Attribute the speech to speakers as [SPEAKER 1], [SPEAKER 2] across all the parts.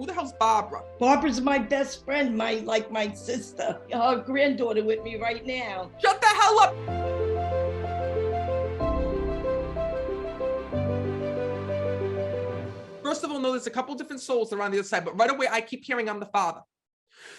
[SPEAKER 1] Who the hell's Barbara?
[SPEAKER 2] Barbara's my best friend, my sister. Her granddaughter with me right now.
[SPEAKER 1] Shut the hell up. First of all, no, there's a couple different souls around the other side, but right away, I keep hearing I'm the father.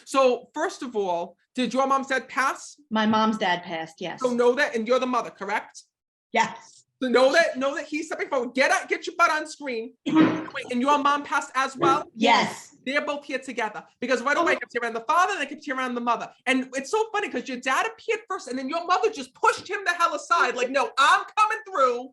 [SPEAKER 1] So first of all, did your mom's dad pass?
[SPEAKER 3] My mom's dad passed, yes.
[SPEAKER 1] So know that, and you're the mother, correct?
[SPEAKER 3] Yes.
[SPEAKER 1] So know that he's stepping forward. Get your butt on screen. Wait, and your mom passed as well?
[SPEAKER 3] Yes.
[SPEAKER 1] They're both here together. Because right away, I kept hearing the father, and I kept hearing the mother. And it's so funny because your dad appeared first, and then your mother just pushed him the hell aside. Like, no, I'm coming through.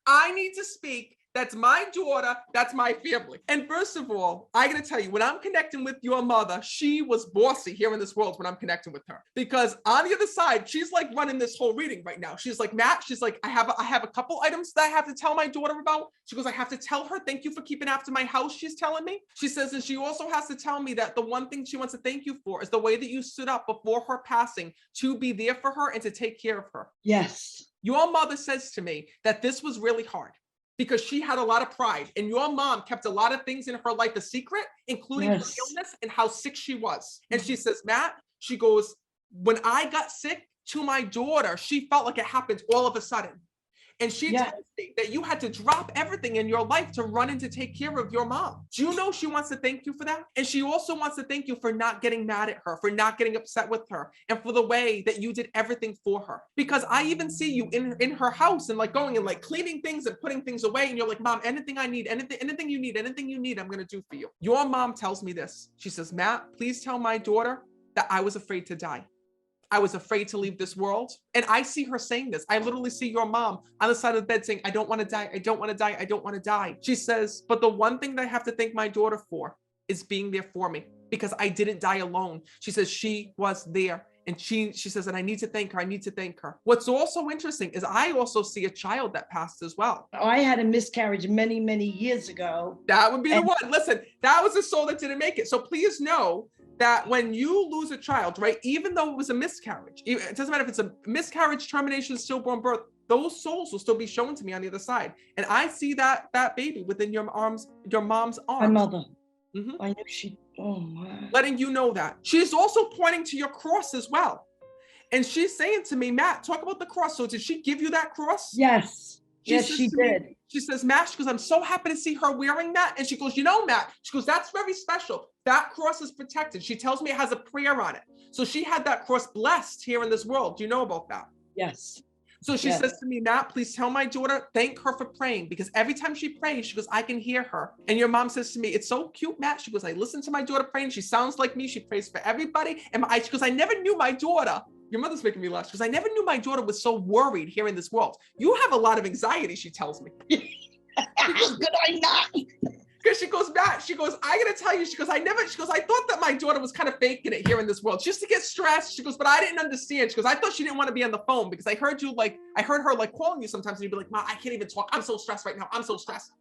[SPEAKER 1] I need to speak. That's my daughter. That's my family. And first of all, I gotta tell you, when I'm connecting with your mother, she was bossy here in this world when I'm connecting with her. Because on the other side, she's like running this whole reading right now. She's like, Matt, she's like, I have a couple items that I have to tell my daughter about. She goes, I have to tell her, thank you for keeping after my house, she's telling me. She says, and she also has to tell me that the one thing she wants to thank you for is the way that you stood up before her passing to be there for her and to take care of her.
[SPEAKER 2] Yes.
[SPEAKER 1] Your mother says to me that this was really hard, because she had a lot of pride, and your mom kept a lot of things in her life a secret, including her illness and how sick she was. And she says, Matt, she goes, when I got sick to my daughter, she felt like it happened all of a sudden. And she tells me that you had to drop everything in your life to run in to take care of your mom. Do you know she wants to thank you for that? And she also wants to thank you for not getting mad at her, for not getting upset with her, and for the way that you did everything for her. Because I even see you in her house and like going and like cleaning things and putting things away. And you're like, Mom, anything I need, anything you need, I'm going to do for you. Your mom tells me this. She says, Matt, please tell my daughter that I was afraid to die. I was afraid to leave this world. And I see her saying this. I literally see your mom on the side of the bed saying, I don't want to die. I don't want to die. I don't want to die. She says, but the one thing that I have to thank my daughter for is being there for me, because I didn't die alone. She says she was there. And she says, and I need to thank her. I need to thank her. What's also interesting is I also see a child that passed as well.
[SPEAKER 2] I had a miscarriage many, many years ago.
[SPEAKER 1] That would be the one. Listen, that was a soul that didn't make it. So please know that when you lose a child, right, even though it was a miscarriage, it doesn't matter if it's a miscarriage, termination, stillborn birth, those souls will still be shown to me on the other side. And I see that baby within your arms, your mom's arms.
[SPEAKER 2] My mother.
[SPEAKER 1] Mm-hmm.
[SPEAKER 2] I knew oh my.
[SPEAKER 1] Letting you know that. She's also pointing to your cross as well. And she's saying to me, Matt, talk about the cross. So did she give you that cross?
[SPEAKER 2] Yes. Yes, she did.
[SPEAKER 1] She says, Matt, she goes, I'm so happy to see her wearing that. And she goes, you know, Matt, she goes, that's very special. That cross is protected. She tells me it has a prayer on it. So she had that cross blessed here in this world. Do you know about that?
[SPEAKER 2] Yes.
[SPEAKER 1] So she says to me, Matt, please tell my daughter, thank her for praying, because every time she prays, she goes, I can hear her. And your mom says to me, it's so cute, Matt. She goes, I listen to my daughter praying. She sounds like me. She prays for everybody. And she goes, I never knew my daughter. Your mother's making me laugh. She goes, I never knew my daughter was so worried here in this world. You have a lot of anxiety, she tells me.
[SPEAKER 2] How could I not?
[SPEAKER 1] Because she goes, Matt, she goes, I gotta tell you, she goes, I thought that my daughter was kind of faking it here in this world. She used to get stressed. She goes, but I didn't understand. She goes, I thought she didn't want to be on the phone because I heard her like calling you sometimes and you'd be like, Ma, I can't even talk. I'm so stressed right now. I'm so stressed.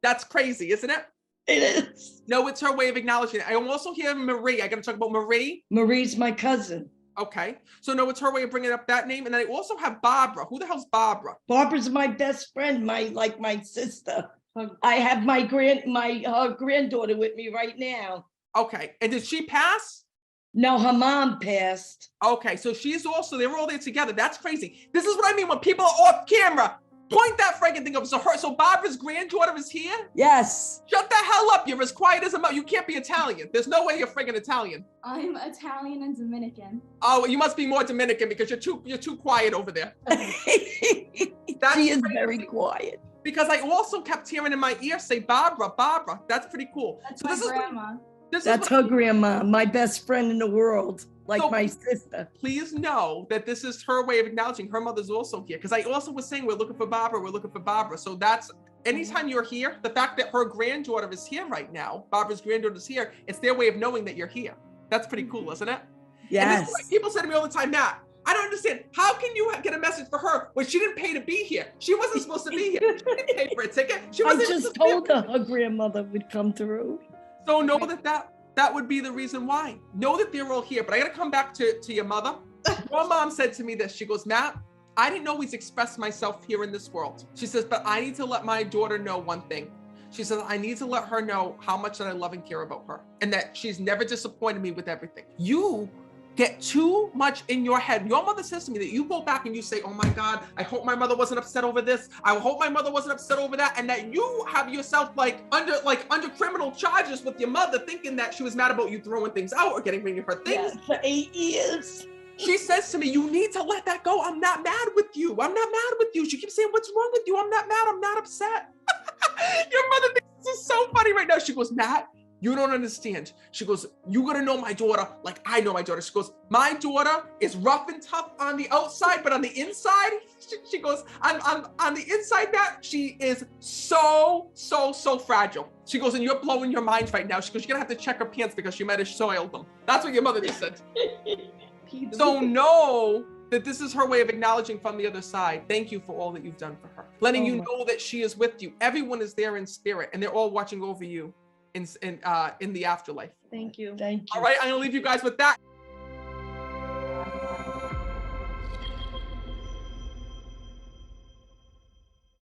[SPEAKER 1] That's crazy, isn't it?
[SPEAKER 2] It is.
[SPEAKER 1] No, it's her way of acknowledging it. I also hear Marie. I gotta talk about Marie.
[SPEAKER 2] Marie's my cousin.
[SPEAKER 1] Okay. So no, it's her way of bringing up that name. And then I also have Barbara. Who the hell's Barbara?
[SPEAKER 2] Barbara's my best friend, my sister. I have her granddaughter with me right now.
[SPEAKER 1] Okay. And did she pass?
[SPEAKER 2] No, her mom passed.
[SPEAKER 1] Okay. So they were all there together. That's crazy. This is what I mean when people are off camera. Point that friggin' thing up. So Barbara's granddaughter is here?
[SPEAKER 2] Yes.
[SPEAKER 1] Shut the hell up. You're as quiet as a mouse. You can't be Italian. There's no way you're friggin' Italian.
[SPEAKER 4] I'm Italian and Dominican.
[SPEAKER 1] Oh, you must be more Dominican because you're too quiet over there.
[SPEAKER 2] She is very quiet.
[SPEAKER 1] Because I also kept hearing in my ear say, Barbara. That's pretty cool.
[SPEAKER 4] That's my grandma.
[SPEAKER 2] That's her grandma, my best friend in the world, my sister.
[SPEAKER 1] Please know that this is her way of acknowledging her mother's also here. Because I also was saying, we're looking for Barbara. So that's, anytime you're here, the fact that her granddaughter is here right now, Barbara's granddaughter is here, it's their way of knowing that you're here. That's pretty cool, isn't it?
[SPEAKER 2] Yes.
[SPEAKER 1] And this is what people say to me all the time, Matt, I don't understand. How can you get a message for her when she didn't pay to be here? She wasn't supposed to be here. She didn't pay for a ticket.
[SPEAKER 2] I just told her grandmother would come through.
[SPEAKER 1] So know that would be the reason why. Know that they're all here. But I got to come back to your mother. Your mom said to me this. She goes, Matt, I didn't always express myself here in this world. She says, but I need to let my daughter know one thing. She says, I need to let her know how much that I love and care about her and that she's never disappointed me with everything. You get too much in your head. Your mother says to me that you go back and you say, oh my God, I hope my mother wasn't upset over this. I hope my mother wasn't upset over that. And that you have yourself under criminal charges with your mother, thinking that she was mad about you throwing things out or getting rid of her things.
[SPEAKER 2] Yeah, for 8 years.
[SPEAKER 1] She says to me, you need to let that go. I'm not mad with you. I'm not mad with you. She keeps saying, what's wrong with you? I'm not mad. I'm not upset. Your mother thinks this is so funny right now. She goes, Matt, you don't understand. She goes, you gotta know my daughter like I know my daughter. She goes, my daughter is rough and tough on the outside, but on the inside, she goes, on the inside, Matt, she is so fragile. She goes, and you're blowing your mind right now. She goes, you're gonna have to check her pants because she might have soiled them. That's what your mother just said. So know that this is her way of acknowledging from the other side. Thank you for all that you've done for her. Letting you know that she is with you. Everyone is there in spirit and they're all watching over you in the afterlife.
[SPEAKER 3] Thank you.
[SPEAKER 2] Thank you.
[SPEAKER 1] All right, I'm gonna leave you guys with that.